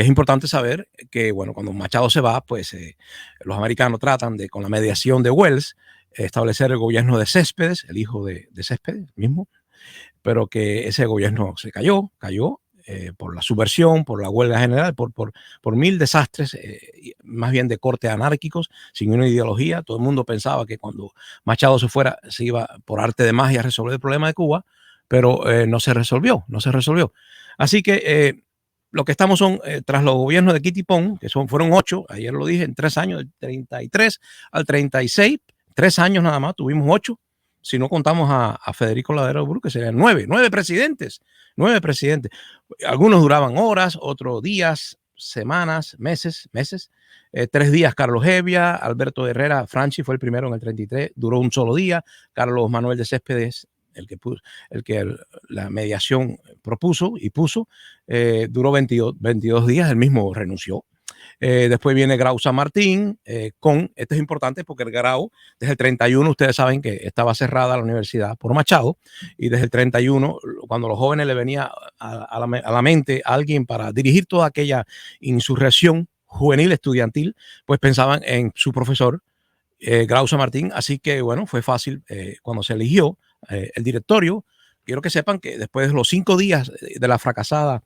Es importante saber que, bueno, cuando Machado se va, pues los americanos tratan de, con la mediación de Wells, establecer el gobierno de Céspedes, el hijo de Céspedes mismo, pero que ese gobierno se cayó por la subversión, por la huelga general, por mil desastres, más bien de corte anárquicos, sin una ideología. Todo el mundo pensaba que cuando Machado se fuera se iba por arte de magia a resolver el problema de Cuba, pero no se resolvió, no se resolvió. Así que lo que estamos son, tras los gobiernos de Kitty Pong, que fueron 8, ayer lo dije, en 3 años, del 33 al 36, 3 años nada más, tuvimos 8, si no contamos a Federico Ladero Brú, que serían 9 presidentes, 9 presidentes. Algunos duraban horas, otros días, semanas, meses. 3 días Carlos Hevia, Alberto Herrera Franchi fue el primero en el 33, duró un solo día. Carlos Manuel de Céspedes, el que la mediación propuso y puso, duró 22 días, él mismo renunció. Después viene Grau San Martín, esto es importante porque el Grau, desde el 31, ustedes saben que estaba cerrada la universidad por Machado, y desde el 31, cuando los jóvenes le venía a la mente a alguien para dirigir toda aquella insurrección juvenil estudiantil, pues pensaban en su profesor, Grau San Martín. Así que, bueno, fue fácil cuando se eligió el directorio. Quiero que sepan que después de los 5 días de la fracasada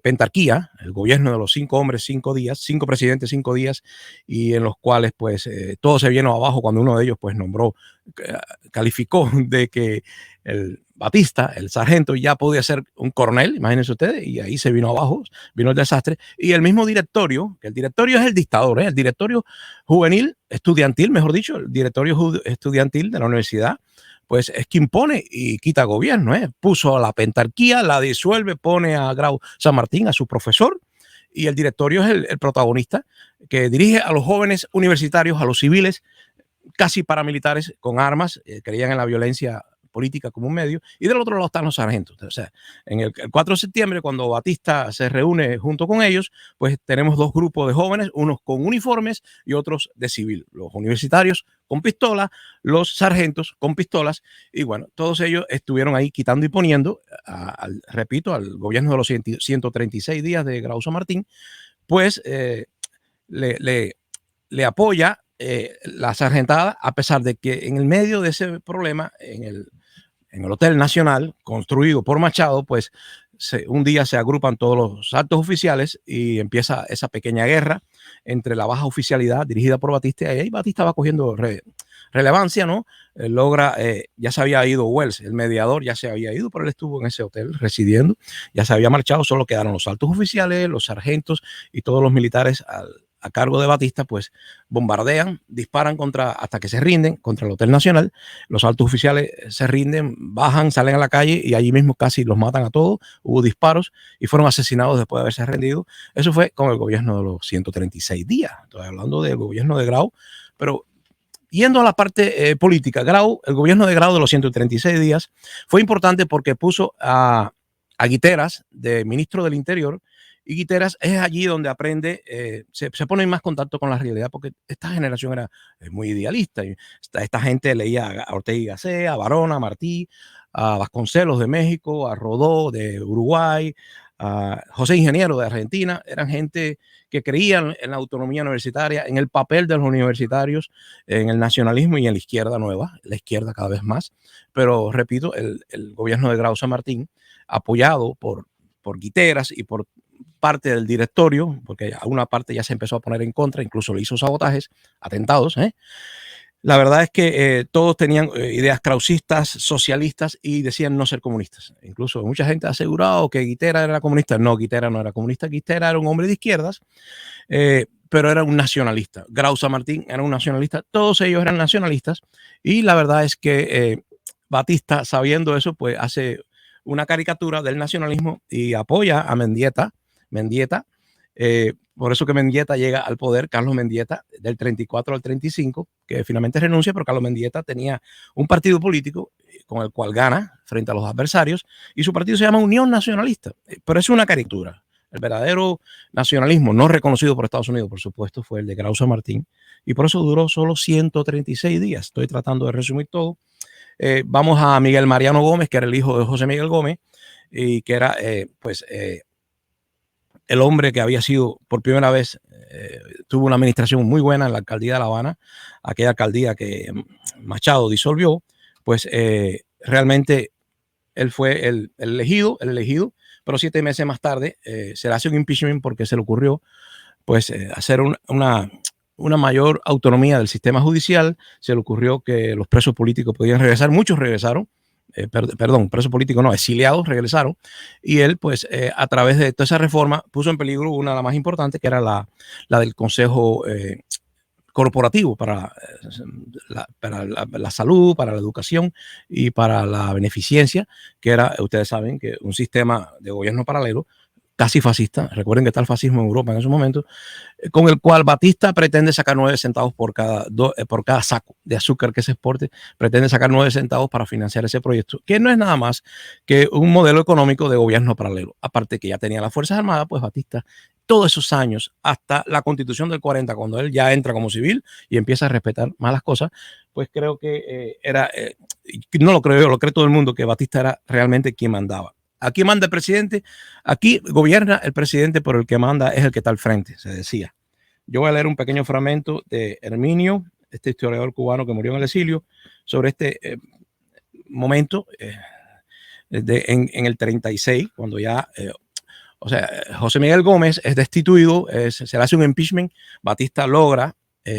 pentarquía, el gobierno de los 5 hombres, 5 días, 5 presidentes, 5 días, y en los cuales pues todo se vino abajo cuando uno de ellos pues calificó de que el Batista, el sargento, ya podía ser un coronel, imagínense ustedes, y ahí se vino abajo, vino el desastre. Y el mismo directorio, que el directorio es el dictador, el directorio juvenil, estudiantil, mejor dicho, el directorio estudiantil de la universidad, pues es quien pone y quita gobierno, puso a la pentarquía, la disuelve, pone a Grau San Martín, a su profesor, y el directorio es el protagonista que dirige a los jóvenes universitarios, a los civiles, casi paramilitares con armas, creían en la violencia política como un medio, y del otro lado están los sargentos. O sea, en el 4 de septiembre, cuando Batista se reúne junto con ellos, pues tenemos 2 grupos de jóvenes, unos con uniformes y otros de civil, los universitarios con pistolas, los sargentos con pistolas, y bueno, todos ellos estuvieron ahí quitando y poniendo, repito, al gobierno de los 136 días de Grau San Martín, pues le apoya la sargentada, a pesar de que en el medio de ese problema, en el Hotel Nacional, construido por Machado, pues un día se agrupan todos los altos oficiales y empieza esa pequeña guerra entre la baja oficialidad dirigida por Batista, y ahí Batista va cogiendo relevancia, ¿no? Ya se había ido Wells, el mediador ya se había ido, pero él estuvo en ese hotel residiendo, ya se había marchado, solo quedaron los altos oficiales, los sargentos y todos los militares a cargo de Batista, pues bombardean, disparan hasta que se rinden contra el Hotel Nacional. Los altos oficiales se rinden, bajan, salen a la calle y allí mismo casi los matan a todos. Hubo disparos y fueron asesinados después de haberse rendido. Eso fue con el gobierno de los 136 días. Estoy hablando del gobierno de Grau, pero yendo a la parte política, el gobierno de Grau de los 136 días fue importante porque puso a Guiteras de ministro del Interior, y Guiteras es allí donde aprende, se pone en más contacto con la realidad, porque esta generación era muy idealista. Y esta gente leía a Ortega y Gasset, a Varona, a Martí, a Vasconcelos de México, a Rodó de Uruguay, a José Ingeniero de Argentina. Eran gente que creían en la autonomía universitaria, en el papel de los universitarios, en el nacionalismo y en la izquierda nueva, la izquierda cada vez más. Pero repito, el gobierno de Grau San Martín, apoyado por Guiteras y por parte del directorio, porque a una parte ya se empezó a poner en contra, incluso le hizo sabotajes, atentados. La verdad es que todos tenían ideas krausistas, socialistas, y decían no ser comunistas. Incluso mucha gente ha asegurado que Guitera era comunista. No, Guitera no era comunista. Guitera era un hombre de izquierdas, pero era un nacionalista. Grau San Martín era un nacionalista. Todos ellos eran nacionalistas, y la verdad es que Batista, sabiendo eso, pues hace una caricatura del nacionalismo y apoya a Mendieta. Por eso que Mendieta llega al poder, Carlos Mendieta, del 34 al 35, que finalmente renuncia, pero Carlos Mendieta tenía un partido político con el cual gana frente a los adversarios, y su partido se llama Unión Nacionalista, pero es una caricatura. El verdadero nacionalismo, no reconocido por Estados Unidos, por supuesto, fue el de Grau San Martín, y por eso duró solo 136 días. Estoy tratando de resumir todo. Vamos a Miguel Mariano Gómez, que era el hijo de José Miguel Gómez, y que era, el hombre que había sido por primera vez, tuvo una administración muy buena en la alcaldía de La Habana, aquella alcaldía que Machado disolvió, pues realmente él fue el elegido, pero 7 meses más tarde se le hace un impeachment porque se le ocurrió pues hacer una mayor autonomía del sistema judicial. Se le ocurrió que los presos políticos podían regresar, muchos regresaron, perdón, presos políticos no, exiliados regresaron, y él pues a través de toda esa reforma puso en peligro una de las más importantes, que era la del Consejo corporativo para la salud, para la educación y para la beneficencia, que era, ustedes saben, que un sistema de gobierno paralelo casi fascista. Recuerden que está el fascismo en Europa en esos momentos, con el cual Batista pretende sacar 9 centavos por cada saco de azúcar que se exporte. Pretende sacar 9 centavos para financiar ese proyecto, que no es nada más que un modelo económico de gobierno paralelo. Aparte que ya tenía las Fuerzas Armadas, pues Batista, todos esos años, hasta la Constitución del 40, cuando él ya entra como civil y empieza a respetar más las cosas, pues creo que no lo creo yo, lo cree todo el mundo, que Batista era realmente quien mandaba. Aquí manda el presidente, aquí gobierna el presidente, pero el que manda es el que está al frente, se decía. Yo voy a leer un pequeño fragmento de Herminio, este historiador cubano que murió en el exilio, sobre este momento en el 36, cuando ya, o sea, José Miguel Gómez es destituido, se le hace un impeachment, Batista logra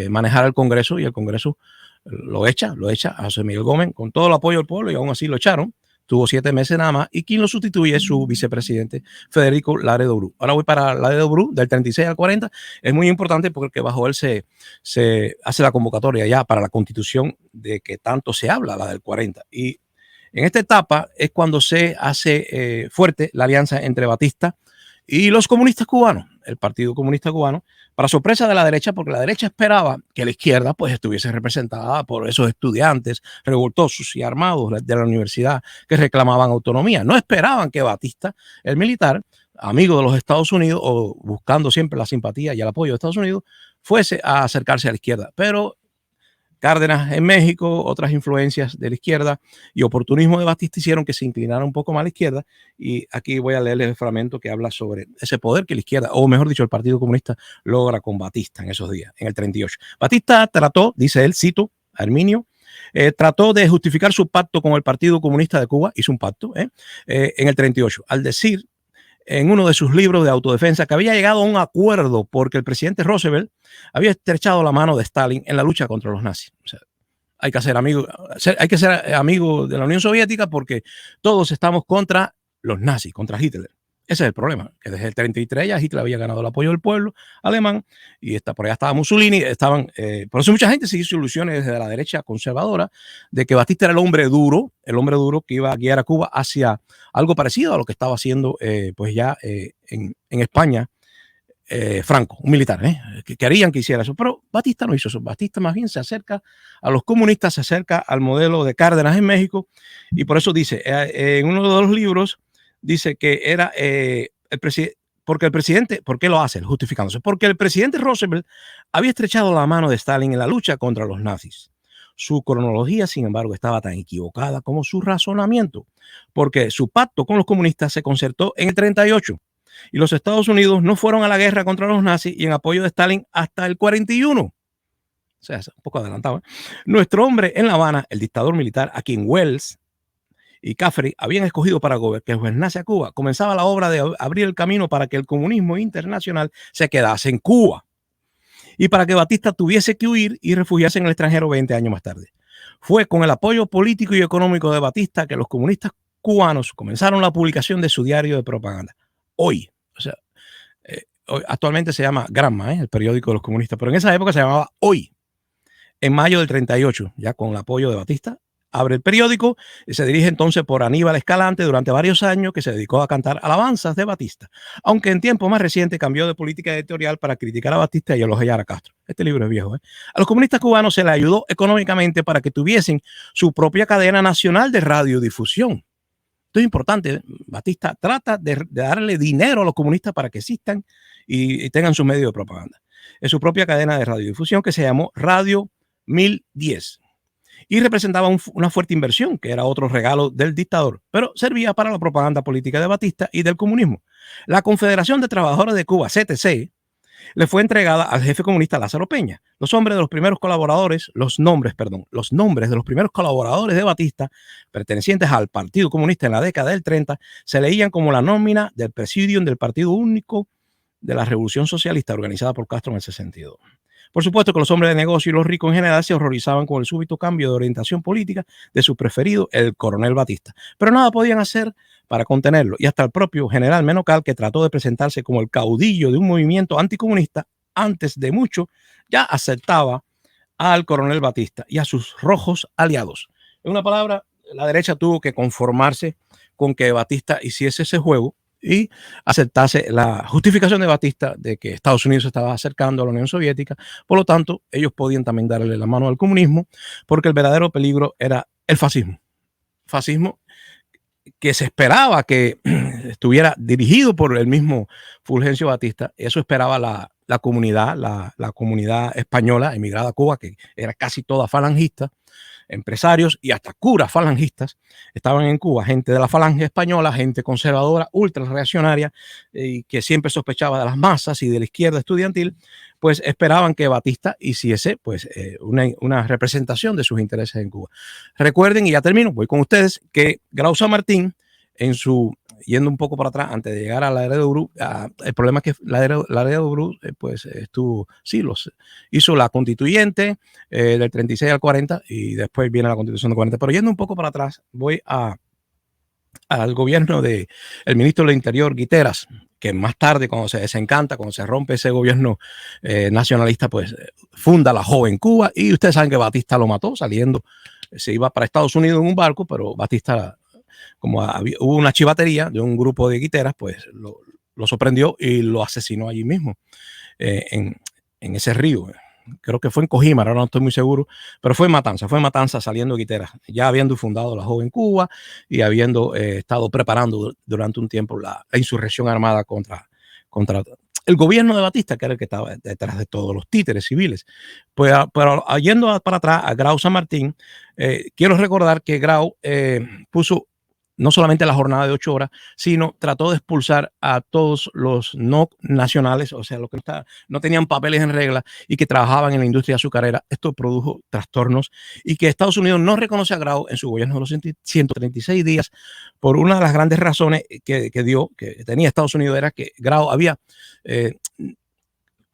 manejar el Congreso y el Congreso lo echa a José Miguel Gómez con todo el apoyo del pueblo, y aún así lo echaron. Tuvo 7 meses nada más, y quien lo sustituye es su vicepresidente, Federico Laredo Bru. Ahora voy para Laredo Bru, del 36 al 40. Es muy importante porque bajo él se hace la convocatoria ya para la constitución de que tanto se habla, la del 40. Y en esta etapa es cuando se hace fuerte la alianza entre Batista y los comunistas cubanos, el Partido Comunista Cubano, para sorpresa de la derecha, porque la derecha esperaba que la izquierda pues estuviese representada por esos estudiantes revoltosos y armados de la universidad que reclamaban autonomía. No esperaban que Batista, el militar, amigo de los Estados Unidos o buscando siempre la simpatía y el apoyo de Estados Unidos, fuese a acercarse a la izquierda. Pero Cárdenas en México, otras influencias de la izquierda y oportunismo de Batista hicieron que se inclinara un poco más a la izquierda. Y aquí voy a leerles el fragmento que habla sobre ese poder que la izquierda, o mejor dicho, el Partido Comunista logra con Batista en esos días, en el 38. Batista trató, dice él, cito a Herminio, trató de justificar su pacto con el Partido Comunista de Cuba, hizo un pacto en el 38, al decir en uno de sus libros de autodefensa que había llegado a un acuerdo porque el presidente Roosevelt había estrechado la mano de Stalin en la lucha contra los nazis. O sea, hay que ser amigo de la Unión Soviética porque todos estamos contra los nazis, contra Hitler. Ese es el problema, que desde el 33 ya Hitler había ganado el apoyo del pueblo alemán, y por allá estaba Mussolini, por eso mucha gente se hizo ilusiones desde la derecha conservadora de que Batista era el hombre duro que iba a guiar a Cuba hacia algo parecido a lo que estaba haciendo pues ya en España Franco, un militar, que querían que hiciera eso, pero Batista no hizo eso. Batista más bien se acerca a los comunistas, se acerca al modelo de Cárdenas en México, y por eso dice, en uno de los libros, dice que era el presidente, porque el presidente, ¿por qué lo hace? Justificándose, porque el presidente Roosevelt había estrechado la mano de Stalin en la lucha contra los nazis. Su cronología, sin embargo, estaba tan equivocada como su razonamiento, porque su pacto con los comunistas se concertó en el 38 y los Estados Unidos no fueron a la guerra contra los nazis y en apoyo de Stalin hasta el 41. O sea, es un poco adelantado. Nuestro hombre en La Habana, el dictador militar, a quien Wells y Caffrey habían escogido para que gobernase a Cuba, comenzaba la obra de abrir el camino para que el comunismo internacional se quedase en Cuba y para que Batista tuviese que huir y refugiarse en el extranjero 20 años más tarde. Fue con el apoyo político y económico de Batista que los comunistas cubanos comenzaron la publicación de su diario de propaganda. Hoy, o sea, actualmente se llama Granma, el periódico de los comunistas, pero en esa época se llamaba Hoy. En mayo del 38, ya con el apoyo de Batista, abre el periódico y se dirige entonces por Aníbal Escalante durante varios años, que se dedicó a cantar alabanzas de Batista, aunque en tiempo más reciente cambió de política editorial para criticar a Batista y elogiar a Castro. Este libro es viejo. A los comunistas cubanos se les ayudó económicamente para que tuviesen su propia cadena nacional de radiodifusión. Esto es importante. Batista trata de darle dinero a los comunistas para que existan y tengan su medio de propaganda. Es su propia cadena de radiodifusión que se llamó Radio 1010. y representaba una fuerte inversión, que era otro regalo del dictador, pero servía para la propaganda política de Batista y del comunismo. La Confederación de Trabajadores de Cuba, CTC, le fue entregada al jefe comunista Lázaro Peña. Los nombres de los primeros colaboradores, los nombres de los primeros colaboradores de Batista, pertenecientes al Partido Comunista en la década del 30, se leían como la nómina del Presidium del Partido Único de la Revolución Socialista organizada por Castro en el 62. Por supuesto que los hombres de negocio y los ricos en general se horrorizaban con el súbito cambio de orientación política de su preferido, el coronel Batista, pero nada podían hacer para contenerlo, y hasta el propio general Menocal, que trató de presentarse como el caudillo de un movimiento anticomunista, antes de mucho ya aceptaba al coronel Batista y a sus rojos aliados. En una palabra, la derecha tuvo que conformarse con que Batista hiciese ese juego y aceptase la justificación de Batista de que Estados Unidos se estaba acercando a la Unión Soviética. Por lo tanto, ellos podían también darle la mano al comunismo, porque el verdadero peligro era el fascismo. Fascismo que se esperaba que estuviera dirigido por el mismo Fulgencio Batista. Eso esperaba la comunidad española emigrada a Cuba, que era casi toda falangista. Empresarios y hasta curas falangistas estaban en Cuba, gente de la falange española, gente conservadora, ultra reaccionaria, que siempre sospechaba de las masas y de la izquierda estudiantil, pues esperaban que Batista hiciese pues, una representación de sus intereses en Cuba. Recuerden, y ya termino, voy con ustedes, que Grau San Martín, yendo un poco para atrás, antes de llegar a la era de Urú, el problema es que la era de Urú, pues hizo la constituyente del 36 al 40 y después viene la constitución del 40. Pero yendo un poco para atrás, voy al gobierno del ministro del Interior, Guiteras, que más tarde, cuando se desencanta, cuando se rompe ese gobierno nacionalista, pues funda la Joven Cuba, y ustedes saben que Batista lo mató saliendo, se iba para Estados Unidos en un barco, pero Batista, como hubo una chivatería de un grupo de guiteras, pues lo sorprendió y lo asesinó allí mismo, en ese río. Creo que fue en Cojimar, ahora no estoy muy seguro, pero fue Matanza saliendo de guiteras, ya habiendo fundado la Joven Cuba y habiendo estado preparando durante un tiempo la insurrección armada contra el gobierno de Batista, que era el que estaba detrás de todos los títeres civiles. Pues, pero yendo para atrás a Grau San Martín, quiero recordar que Grau puso no solamente la jornada de 8 horas, sino trató de expulsar a todos los no nacionales, o sea, los que no tenían papeles en regla y que trabajaban en la industria azucarera. Esto produjo trastornos, y que Estados Unidos no reconoce a Grau en su gobierno de los 136 días por una de las grandes razones que tenía Estados Unidos, era que Grau había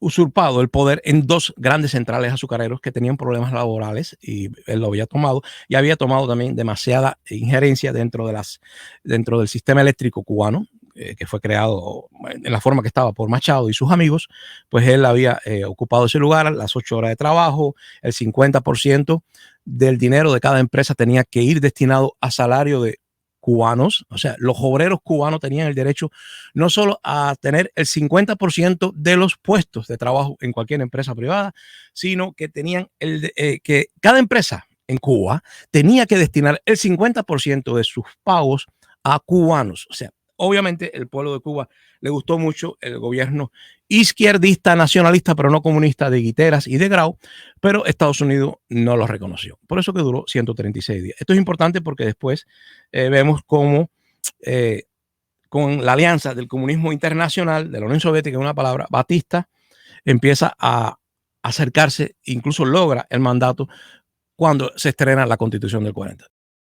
usurpado el poder en 2 grandes centrales azucareros que tenían problemas laborales, y él lo había tomado, y había tomado también demasiada injerencia dentro del sistema eléctrico cubano, que fue creado en la forma que estaba por Machado y sus amigos. Pues él había ocupado ese lugar, las 8 horas de trabajo, el 50% del dinero de cada empresa tenía que ir destinado a salario de cubanos. O sea, los obreros cubanos tenían el derecho no solo a tener el 50% de los puestos de trabajo en cualquier empresa privada, sino que tenían que cada empresa en Cuba tenía que destinar el 50% de sus pagos a cubanos. O sea, obviamente el pueblo de Cuba le gustó mucho el gobierno izquierdista, nacionalista, pero no comunista, de Guiteras y de Grau, pero Estados Unidos no lo reconoció. Por eso que duró 136 días. Esto es importante porque después vemos cómo con la alianza del comunismo internacional, de la Unión Soviética, en una palabra, Batista empieza a acercarse, incluso logra el mandato cuando se estrena la Constitución del 40.